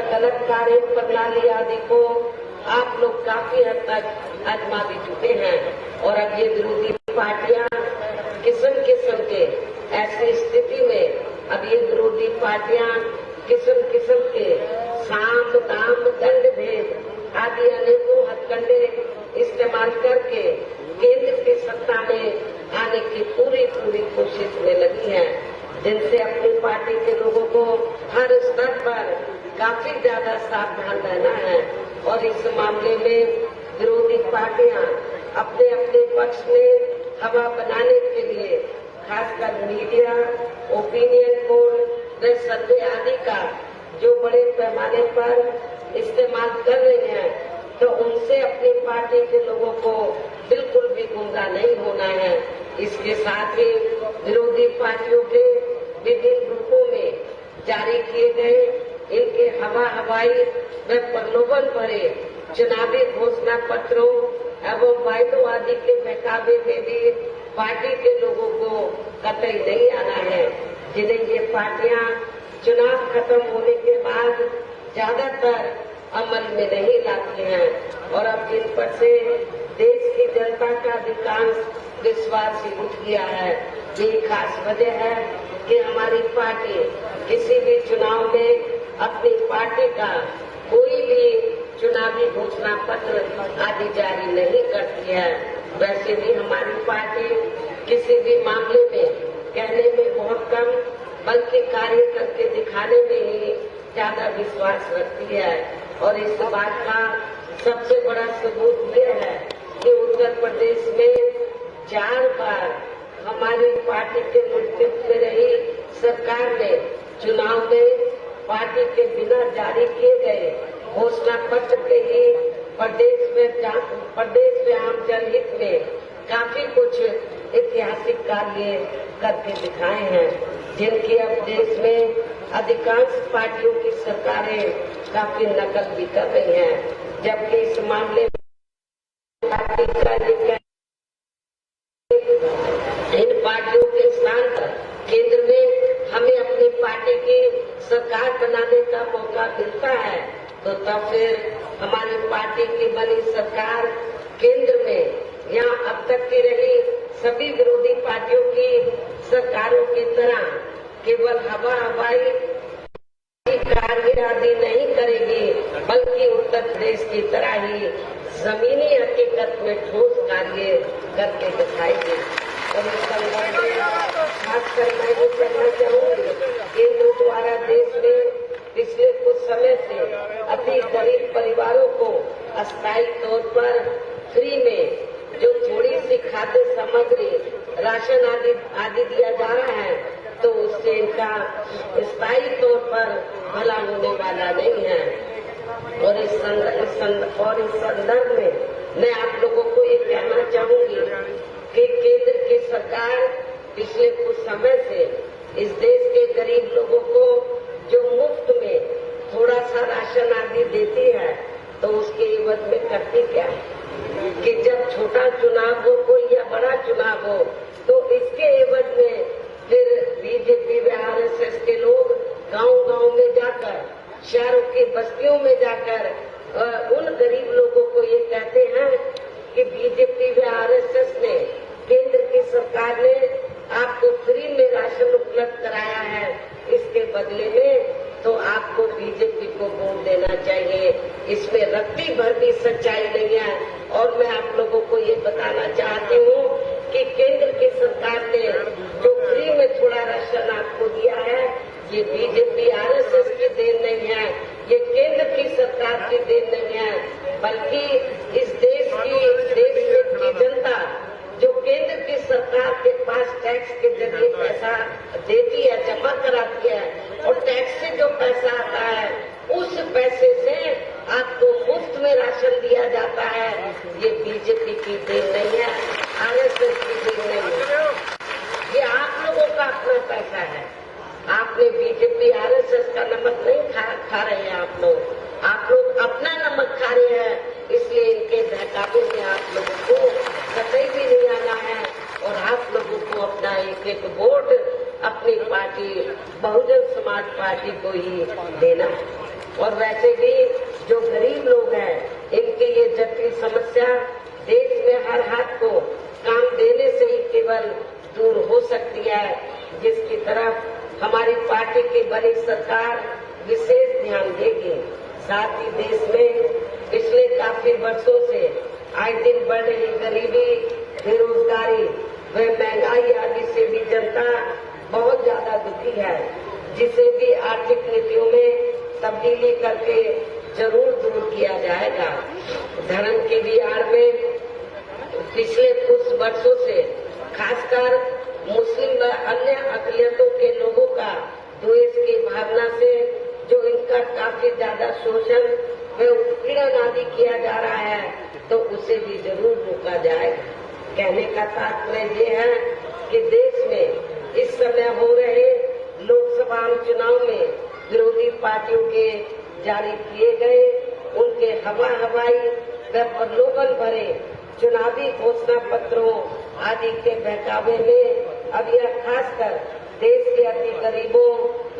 गलत कार्य प्रणाली आदि को आप लोग काफी हद तक आजमा भी चुके हैं और अब ये विरोधी पार्टियां किस्म किस्म के ऐसी स्थिति में अब ये विरोधी पार्टियां किस्म किस्म के साम दाम दंड भेद आदि अनेकों हथकंडे इस्तेमाल करके केंद्र की सत्ता में आने की पूरी कोशिश में लगी है, जिनसे अपनी पार्टी के लोगों को हर स्तर पर काफी ज्यादा सावधान रहना है। और इस मामले में विरोधी पार्टियां अपने अपने पक्ष में हवा बनाने के लिए खासकर मीडिया, ओपिनियन पोल, सर्वे आदि का जो बड़े पैमाने पर इस्तेमाल कर रही हैं, तो उनसे अपनी पार्टी के लोगों को बिल्कुल भी गुमराह नहीं होना है। इसके साथ ही विरोधी पार्टियों के विभिन्न ग्रुपों में जारी किए गए इनके हवाई व प्रलोभन भरे चुनावी घोषणा पत्रों एवं वायदों आदि के बहकावे में भी पार्टी के लोगों को कतई नहीं आना है, जिन्हें ये पार्टियां चुनाव खत्म होने के बाद ज्यादातर अमल में नहीं लाती हैं और अब जिन पर से देश की जनता का अधिकांश विश्वास ही उठ गया है। यही खास वजह है कि हमारी पार्टी किसी भी चुनाव में अपनी पार्टी का कोई भी चुनावी घोषणा पत्र आदि जारी नहीं करती है। वैसे भी हमारी पार्टी किसी भी मामले में कहने में बहुत कम बल्कि कार्य करके दिखाने में ही ज्यादा विश्वास रखती है। और इस बात का सबसे बड़ा सबूत यह है कि उत्तर प्रदेश में 4 बार हमारी पार्टी के नेतृत्व में रही सरकार ने चुनाव में पार्टी के बिना जारी किए गए घोषणा पत्र के ही प्रदेश में आम जनहित में काफी कुछ ऐतिहासिक कार्य करके दिखाए हैं, जिनकी अब देश में अधिकांश पार्टियों की सरकारें काफी नकल भी कर रही हैं। जबकि इस मामले में पार्टी का इन पार्टियों के स्थान पर केंद्र में हमें अपनी पार्टी की सरकार बनाने का मौका मिलता है, तो तब फिर हमारी पार्टी की बनी सरकार केंद्र में यहाँ अब तक की रही सभी विरोधी पार्टियों की सरकारों की तरह केवल हवाई कार्य आदि नहीं करेगी, बल्कि उत्तर प्रदेश की तरह ही जमीनी हकीकत में ठोस कार्य करके दिखाएगी। और इस संदर्भ में खासकर मैं ये कहना चाहूंगी, केंद्र द्वारा देश में पिछले कुछ समय से अति गरीब परिवारों को अस्थायी तौर पर फ्री में जो थोड़ी सी खाद्य सामग्री, राशन आदि दिया जा रहा है, तो उससे इनका स्थायी तौर पर भला होने वाला नहीं है। और इस संदर्भ में मैं आप लोगों को ये कहना चाहूंगी कि केंद्र की सरकार पिछले कुछ समय से इस देश के गरीब लोगों को जो मुफ्त में थोड़ा सा राशन आदि देती है, तो उसके एवज में करती क्या है कि जब छोटा चुनाव हो कोई या बड़ा चुनाव हो, तो इसके एवज में फिर बीजेपी व आरएसएस के लोग गांव-गांव में जाकर, शहरों की बस्तियों में जाकर उन गरीब लोगों को ये कहते हैं कि बीजेपी व आरएसएस ने, केंद्र की सरकार ने आपको फ्री में राशन उपलब्ध कराया है, इसके बदले में तो आपको बीजेपी को वोट देना चाहिए। इसमें रत्ती भर भी सच्चाई नहीं है। और मैं आप लोगों को ये बताना चाहती हूँ कि केंद्र की सरकार ने जो फ्री में थोड़ा राशन आपको दिया है, ये बीजेपी आरएसएस की देन नहीं है, ये केंद्र की सरकार की देन नहीं है, बल्कि इस देश की जनता जो केंद्र की सरकार के पास टैक्स के जरिए पैसा देती है, जमा कराती है, और टैक्स से जो पैसा आता है उस पैसे से आपको मुफ्त में राशन दिया जाता है। ये बीजेपी की देन नहीं है, आरएसएस की देन नहीं है, ये आप लोगों का अपना पैसा है। आपने बीजेपी आरएसएस का नमक नहीं खा रहे हैं आप लोग अपना नमक खा रहे हैं, इसलिए इनके बहकावे में आप लोगों को कतई भी नहीं आना है और आप लोगों को अपना एक वोट अपनी पार्टी बहुजन समाज पार्टी को ही देना है। और वैसे भी जो गरीब लोग हैं इनकी ये जटिल समस्या देश में हर हाथ को काम देने से ही केवल दूर हो सकती है, जिसकी तरफ हमारी पार्टी की बड़ी सरकार विशेष ध्यान देगी। साथ ही देश में पिछले काफी वर्षों से आए दिन बढ़ रही गरीबी, बेरोजगारी व महंगाई आदि से भी जनता बहुत ज्यादा दुखी है, जिसे भी आर्थिक नीतियों में तब्दीली करके जरूर दूर किया जाएगा। धर्म की भी आड़ में पिछले कुछ वर्षों से खासकर मुस्लिम व अन्य अक़लियतों के लोगों का द्वेष की भावना से जो इनका काफी ज्यादा शोषण व उत्पीड़न आदि किया जा रहा है, तो उसे भी जरूर रोका जाएगा। कहने का तात्पर्य ये है कि देश में इस समय हो रहे लोकसभा चुनाव में विरोधी पार्टियों के जारी किए गए उनके हवाई व प्रलोभन भरे चुनावी घोषणा पत्रों आदि के बहकावे में अब यह खासकर देश के अति गरीबों,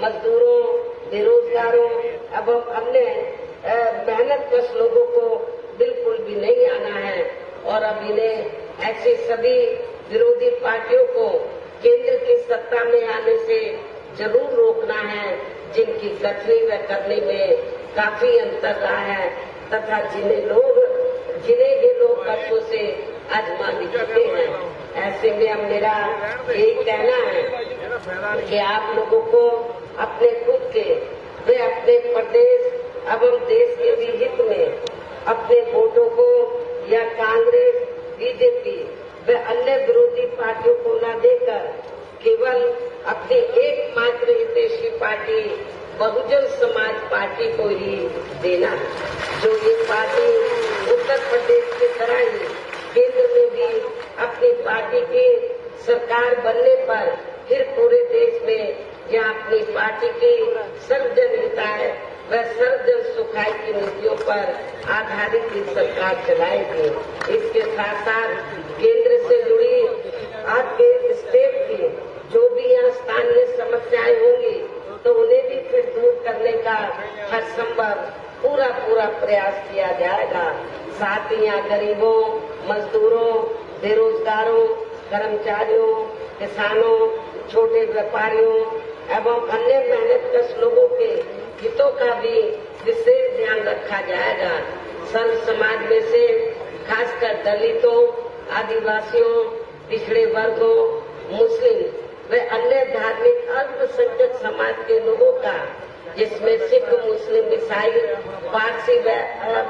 मजदूरों, बेरोजगारों एवं अन्य मेहनतकश लोगों को बिल्कुल भी नहीं आना है और अब इन्हें ऐसे सभी विरोधी पार्टियों को केंद्र की सत्ता में आने से जरूर रोकना है जिनकी कथनी व करने में काफी अंतर रहा है तथा जिन्हें ये लोग वर्षों से आजमा भी चुके हैं। ऐसे में अब मेरा यही कहना है कि आप लोगों को अपने खुद के व अपने प्रदेश एवं देश के भी हित में अपने वोटों को या कांग्रेस, बीजेपी व अन्य विरोधी पार्टियों को न देकर केवल अपनी एकमात्र हितैषी पार्टी बहुजन समाज पार्टी को ही देना, जो ये पार्टी उत्तर प्रदेश की तरह ही केंद्र में भी अपनी पार्टी की सरकार बनने पर फिर पूरे देश में जहाँ अपनी पार्टी की सर्वजन हिताय व सर्वजन सुखाय की नीतियों पर आधारित ही सरकार चलाएगी। इसके साथ साथ केंद्र से जुड़ी आपके स्टेट की जो भी यहाँ स्थानीय समस्याएं होंगी तो उन्हें भी फिर दूर करने का हर संभव पूरा प्रयास किया जाएगा। साथ ही यहाँ गरीबों, मजदूरों, बेरोजगारों, कर्मचारियों, किसानों, छोटे व्यापारियों एवं अन्य मेहनतकश लोगों के हितों का भी विशेष ध्यान रखा जाएगा। सर्व समाज में से खासकर दलितों, आदिवासियों, पिछड़े वर्गों, मुस्लिम व अन्य धार्मिक अल्पसंख्यक समाज के लोगों का, जिसमें सिख, मुस्लिम, ईसाई, पारसी व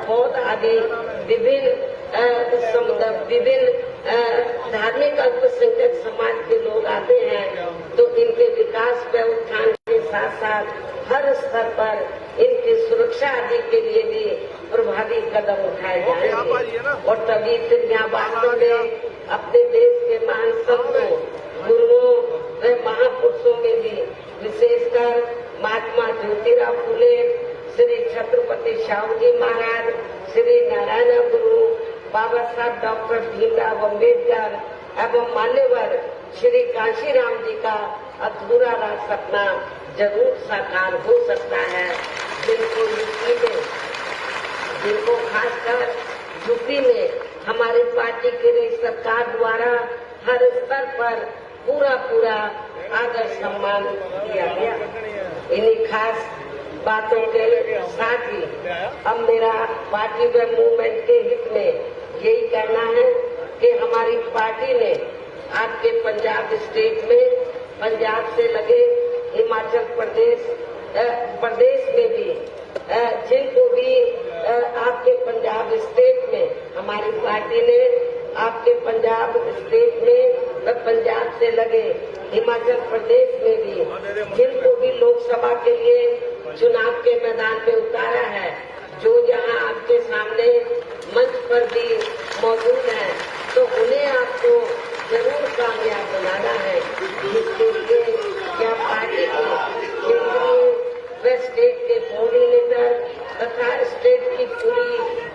बौद्ध आदि विभिन्न धार्मिक अल्पसंख्यक समाज के लोग आते हैं, तो इनके विकास व उत्थान के साथ साथ हर स्तर पर इनकी सुरक्षा आदि के लिए भी प्रभावी कदम उठाए जाएंगे। और तभी फिर यहाँ वास्तव में अपने देश के महान संतों, गुरुओं व महापुरुषों में भी विशेषकर महात्मा ज्योतिराव फुले, श्री छत्रपति शाहू जी महाराज, श्री नारायण गुरु, बाबा साहब डॉक्टर भीमराव अम्बेडकर एवं मान्यवर श्री कांशीराम जी का अधूरा राज सपना जरूर साकार हो सकता है। जिनको खासकर यूपी में हमारी पार्टी के सरकार द्वारा हर स्तर पर पूरा आदर सम्मान दिया गया। इन्हीं खास बातों के साथ ही अब मेरा पार्टी व मूवमेंट के हित में यही कहना है कि हमारी पार्टी ने आपके पंजाब स्टेट में, पंजाब से लगे हिमाचल प्रदेश में भी जिनको भी आपके पंजाब स्टेट में हमारी पार्टी ने आपके पंजाब स्टेट में व पंजाब से लगे हिमाचल प्रदेश में भी जिनको भी लोकसभा के लिए चुनाव के मैदान में उतारा है, जो यहाँ आपके सामने मंच पर भी मौजूद है, तो उन्हें आपको जरूर कामयाब बनाना है। जिसके लिए क्या पार्टी की केंद्रीय व स्टेट के कोऑर्डिनेटर तथा स्टेट की पूरी,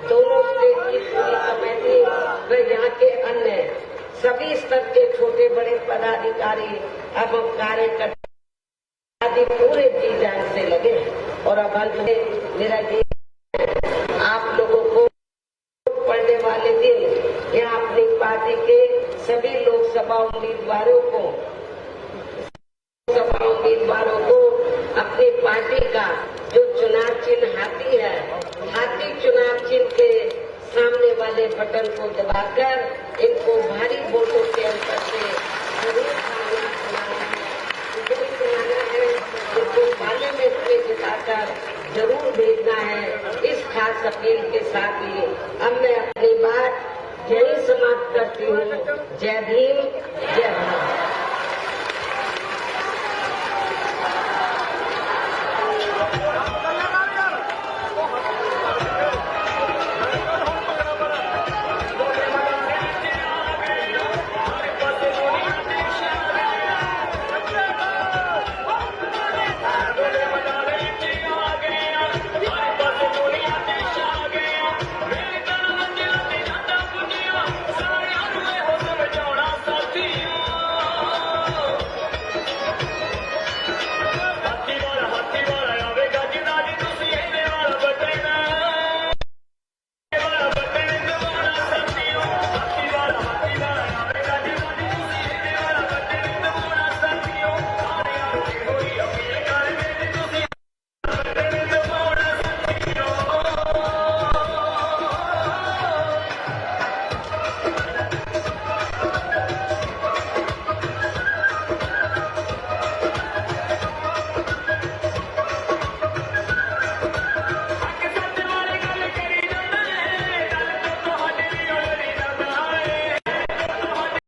दोनों स्टेट की पूरी कमेटी व यहाँ के अन्य सभी स्तर के छोटे बड़े पदाधिकारी एवं कार्यकर्ता आदि पूरे जी जान से लगे और अब संकल्प है मेरा जीवन। आप लोगों को पड़ने वाले दिन यहाँ अपनी पार्टी के सभी लोकसभा उम्मीदवारों को अपनी पार्टी का जो चुनाव चिन्ह हाथी है, हाथी चुनाव चिन्ह के सामने वाले बटन को दबाकर इनको भारी वोटों के अंतर से जरूर चुनाना है, इनको पार्लियामेंट में जिताकर जरूर भेजना है। इस खास अपील के साथ ही अब मैं अपनी बात यही समाप्त करती हूँ। जय भीम, जय भारत।